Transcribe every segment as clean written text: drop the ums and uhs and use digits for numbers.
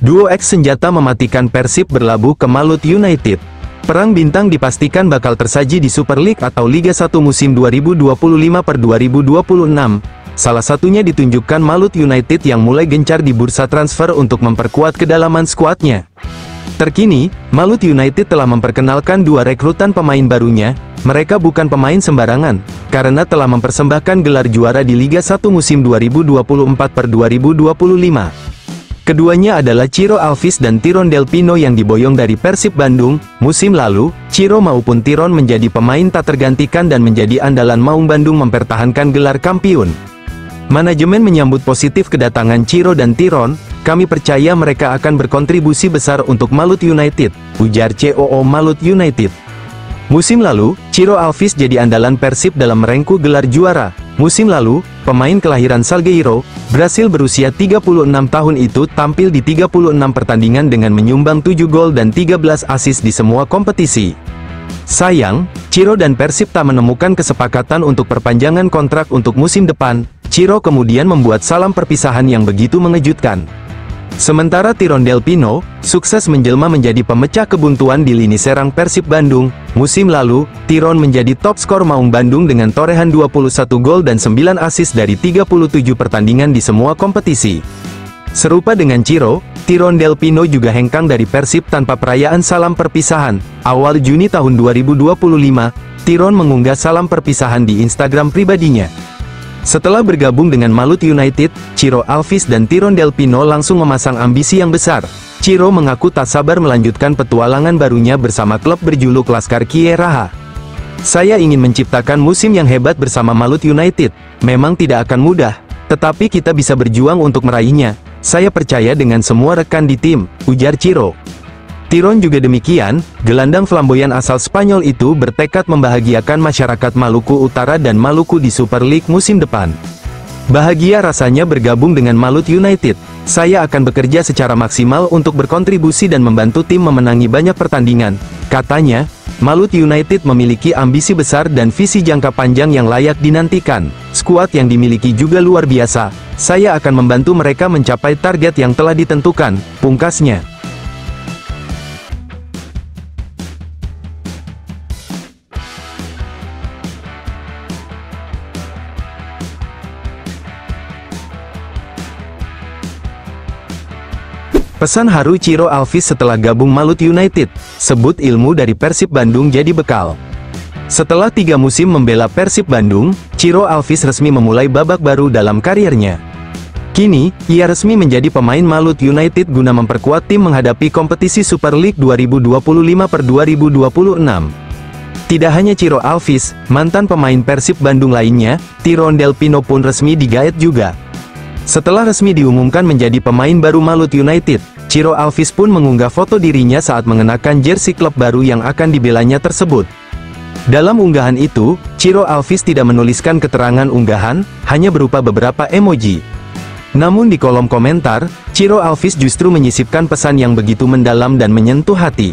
Duo X senjata mematikan Persib berlabuh ke Malut United. Perang bintang dipastikan bakal tersaji di Super League atau Liga 1 musim 2025-2026. Salah satunya ditunjukkan Malut United yang mulai gencar di bursa transfer untuk memperkuat kedalaman skuadnya. Terkini, Malut United telah memperkenalkan dua rekrutan pemain barunya. Mereka bukan pemain sembarangan, karena telah mempersembahkan gelar juara di Liga 1 musim 2024-2025. Keduanya adalah Ciro Alves dan Tiron Del Pino yang diboyong dari Persib Bandung. Musim lalu, Ciro maupun Tiron menjadi pemain tak tergantikan dan menjadi andalan Maung Bandung mempertahankan gelar kampiun. Manajemen menyambut positif kedatangan Ciro dan Tiron. Kami percaya mereka akan berkontribusi besar untuk Malut United, ujar COO Malut United. Musim lalu, Ciro Alves jadi andalan Persib dalam merengkuh gelar juara. Musim lalu, pemain kelahiran Salgueiro, Brasil berusia 36 tahun itu tampil di 36 pertandingan dengan menyumbang 7 gol dan 13 assist di semua kompetisi. Sayang, Ciro dan Persib tak menemukan kesepakatan untuk perpanjangan kontrak untuk musim depan. Ciro kemudian membuat salam perpisahan yang begitu mengejutkan. Sementara Tiron Del Pino, sukses menjelma menjadi pemecah kebuntuan di lini serang Persib Bandung. Musim lalu, Tiron menjadi top skor Maung Bandung dengan torehan 21 gol dan 9 assist dari 37 pertandingan di semua kompetisi. Serupa dengan Ciro, Tiron Del Pino juga hengkang dari Persib tanpa perayaan salam perpisahan. Awal Juni tahun 2025, Tiron mengunggah salam perpisahan di Instagram pribadinya. Setelah bergabung dengan Malut United, Ciro Alves dan Tiron Del Pino langsung memasang ambisi yang besar. Ciro mengaku tak sabar melanjutkan petualangan barunya bersama klub berjuluk Laskar Kie Raha. Saya ingin menciptakan musim yang hebat bersama Malut United. Memang tidak akan mudah, tetapi kita bisa berjuang untuk meraihnya. Saya percaya dengan semua rekan di tim, ujar Ciro. Tiron juga demikian, gelandang flamboyan asal Spanyol itu bertekad membahagiakan masyarakat Maluku Utara dan Maluku di Super League musim depan. Bahagia rasanya bergabung dengan Malut United. Saya akan bekerja secara maksimal untuk berkontribusi dan membantu tim memenangi banyak pertandingan, katanya. Malut United memiliki ambisi besar dan visi jangka panjang yang layak dinantikan. Skuad yang dimiliki juga luar biasa. Saya akan membantu mereka mencapai target yang telah ditentukan, pungkasnya. Pesan haru Ciro Alves setelah gabung Malut United, sebut ilmu dari Persib Bandung jadi bekal. Setelah 3 musim membela Persib Bandung, Ciro Alves resmi memulai babak baru dalam karirnya. Kini, ia resmi menjadi pemain Malut United guna memperkuat tim menghadapi kompetisi Super League 2025-2026. Tidak hanya Ciro Alves, mantan pemain Persib Bandung lainnya, Tiron Del Pino pun resmi digaet juga. Setelah resmi diumumkan menjadi pemain baru Malut United, Ciro Alves pun mengunggah foto dirinya saat mengenakan jersey klub baru yang akan dibelanya tersebut. Dalam unggahan itu, Ciro Alves tidak menuliskan keterangan unggahan, hanya berupa beberapa emoji. Namun di kolom komentar, Ciro Alves justru menyisipkan pesan yang begitu mendalam dan menyentuh hati.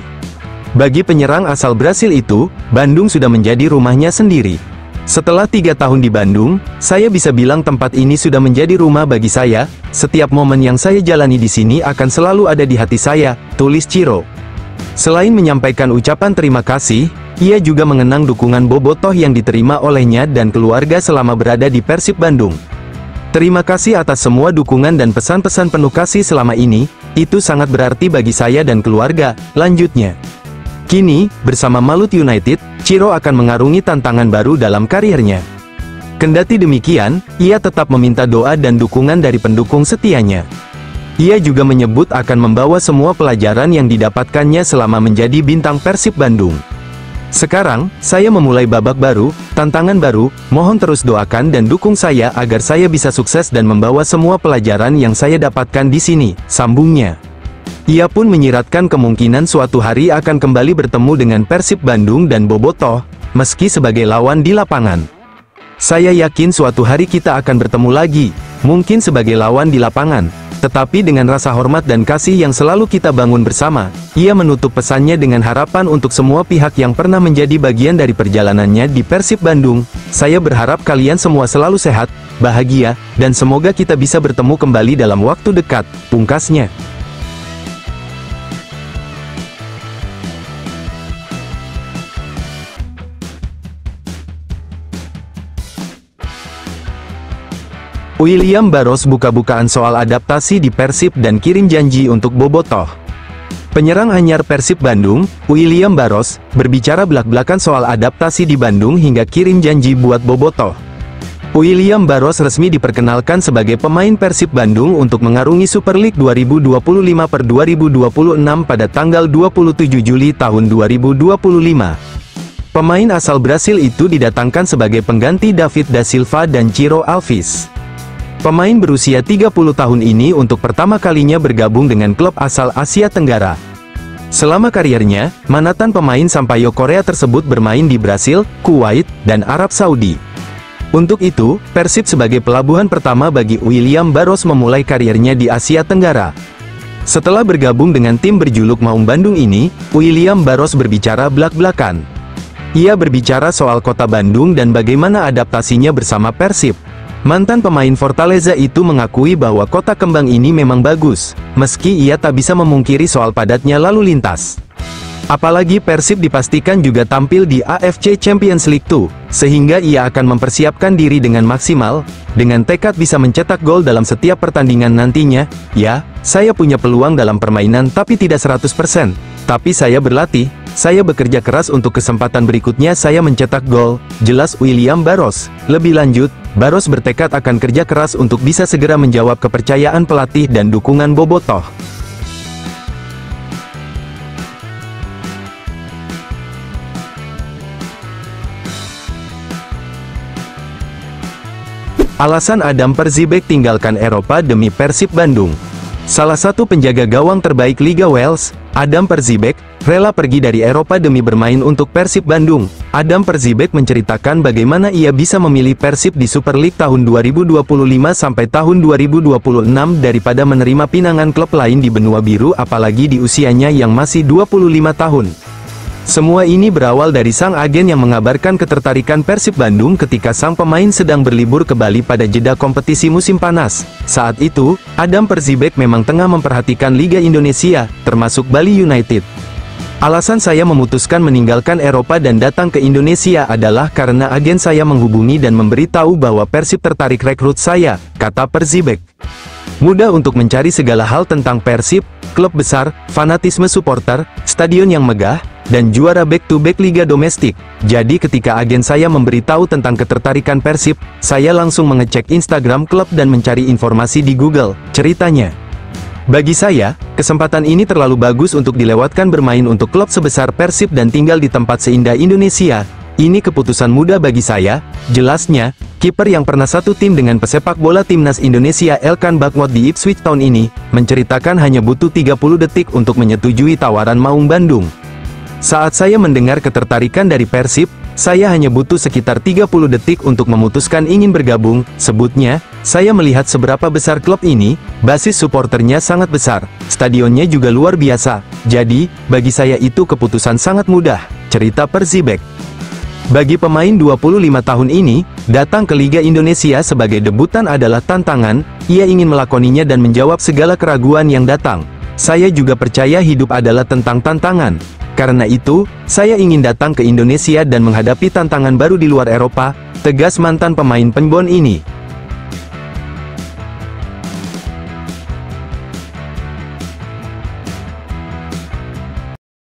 Bagi penyerang asal Brasil itu, Bandung sudah menjadi rumahnya sendiri. Setelah 3 tahun di Bandung, saya bisa bilang tempat ini sudah menjadi rumah bagi saya. Setiap momen yang saya jalani di sini akan selalu ada di hati saya, tulis Ciro. Selain menyampaikan ucapan terima kasih, ia juga mengenang dukungan bobotoh yang diterima olehnya dan keluarga selama berada di Persib Bandung. Terima kasih atas semua dukungan dan pesan-pesan penuh kasih selama ini, itu sangat berarti bagi saya dan keluarga, lanjutnya. Kini, bersama Malut United, Ciro akan mengarungi tantangan baru dalam karirnya. Kendati demikian, ia tetap meminta doa dan dukungan dari pendukung setianya. Ia juga menyebut akan membawa semua pelajaran yang didapatkannya selama menjadi bintang Persib Bandung. Sekarang, saya memulai babak baru, tantangan baru, mohon terus doakan dan dukung saya agar saya bisa sukses dan membawa semua pelajaran yang saya dapatkan di sini, sambungnya. Ia pun menyiratkan kemungkinan suatu hari akan kembali bertemu dengan Persib Bandung dan bobotoh, meski sebagai lawan di lapangan. Saya yakin suatu hari kita akan bertemu lagi, mungkin sebagai lawan di lapangan, tetapi dengan rasa hormat dan kasih yang selalu kita bangun bersama. Ia menutup pesannya dengan harapan untuk semua pihak yang pernah menjadi bagian dari perjalanannya di Persib Bandung. Saya berharap kalian semua selalu sehat, bahagia, dan semoga kita bisa bertemu kembali dalam waktu dekat, pungkasnya. William Barros buka-bukaan soal adaptasi di Persib dan kirim janji untuk bobotoh. Penyerang anyar Persib Bandung, William Barros, berbicara belak-belakan soal adaptasi di Bandung hingga kirim janji buat bobotoh. William Barros resmi diperkenalkan sebagai pemain Persib Bandung untuk mengarungi Super League 2025/2026 pada tanggal 27 Juli tahun 2025. Pemain asal Brasil itu didatangkan sebagai pengganti David da Silva dan Ciro Alves. Pemain berusia 30 tahun ini untuk pertama kalinya bergabung dengan klub asal Asia Tenggara. Selama karirnya, mantan pemain Sampaio Korea tersebut bermain di Brasil, Kuwait, dan Arab Saudi. Untuk itu, Persib sebagai pelabuhan pertama bagi William Barros memulai karirnya di Asia Tenggara. Setelah bergabung dengan tim berjuluk Maung Bandung ini, William Barros berbicara belak-belakan. Ia berbicara soal kota Bandung dan bagaimana adaptasinya bersama Persib. Mantan pemain Fortaleza itu mengakui bahwa kota kembang ini memang bagus, meski ia tak bisa memungkiri soal padatnya lalu lintas. Apalagi Persib dipastikan juga tampil di AFC Champions League 2, sehingga ia akan mempersiapkan diri dengan maksimal, dengan tekad bisa mencetak gol dalam setiap pertandingan nantinya. Ya, saya punya peluang dalam permainan tapi tidak 100%, tapi saya berlatih, saya bekerja keras untuk kesempatan berikutnya saya mencetak gol, jelas William Barros. Lebih lanjut, Barros bertekad akan kerja keras untuk bisa segera menjawab kepercayaan pelatih dan dukungan bobotoh. Alasan Adam Perzijbek tinggalkan Eropa demi Persib Bandung. Salah satu penjaga gawang terbaik Liga Wales, Adam Perzijbek, rela pergi dari Eropa demi bermain untuk Persib Bandung. Adam Perzijbek menceritakan bagaimana ia bisa memilih Persib di Super League tahun 2025 sampai tahun 2026 daripada menerima pinangan klub lain di benua biru apalagi di usianya yang masih 25 tahun. Semua ini berawal dari sang agen yang mengabarkan ketertarikan Persib Bandung ketika sang pemain sedang berlibur ke Bali pada jeda kompetisi musim panas. Saat itu, Adam Perzijbek memang tengah memperhatikan Liga Indonesia, termasuk Bali United. Alasan saya memutuskan meninggalkan Eropa dan datang ke Indonesia adalah karena agen saya menghubungi dan memberitahu bahwa Persib tertarik rekrut saya, kata Perzijbek. Mudah untuk mencari segala hal tentang Persib, klub besar, fanatisme supporter, stadion yang megah, dan juara back-to-back liga domestik. Jadi ketika agen saya memberitahu tentang ketertarikan Persib, saya langsung mengecek Instagram klub dan mencari informasi di Google, ceritanya. Bagi saya, kesempatan ini terlalu bagus untuk dilewatkan bermain untuk klub sebesar Persib dan tinggal di tempat seindah Indonesia. Ini keputusan mudah bagi saya, jelasnya. Kiper yang pernah satu tim dengan pesepak bola timnas Indonesia Elkan Bakhmot di Ipswich Town ini, menceritakan hanya butuh 30 detik untuk menyetujui tawaran Maung Bandung. Saat saya mendengar ketertarikan dari Persib, saya hanya butuh sekitar 30 detik untuk memutuskan ingin bergabung, sebutnya. Saya melihat seberapa besar klub ini, basis suporternya sangat besar, stadionnya juga luar biasa, jadi, bagi saya itu keputusan sangat mudah, cerita Perzijbek. Bagi pemain 25 tahun ini, datang ke Liga Indonesia sebagai debutan adalah tantangan, ia ingin melakoninya dan menjawab segala keraguan yang datang. Saya juga percaya hidup adalah tentang tantangan. Karena itu, saya ingin datang ke Indonesia dan menghadapi tantangan baru di luar Eropa, tegas mantan pemain Penbon ini.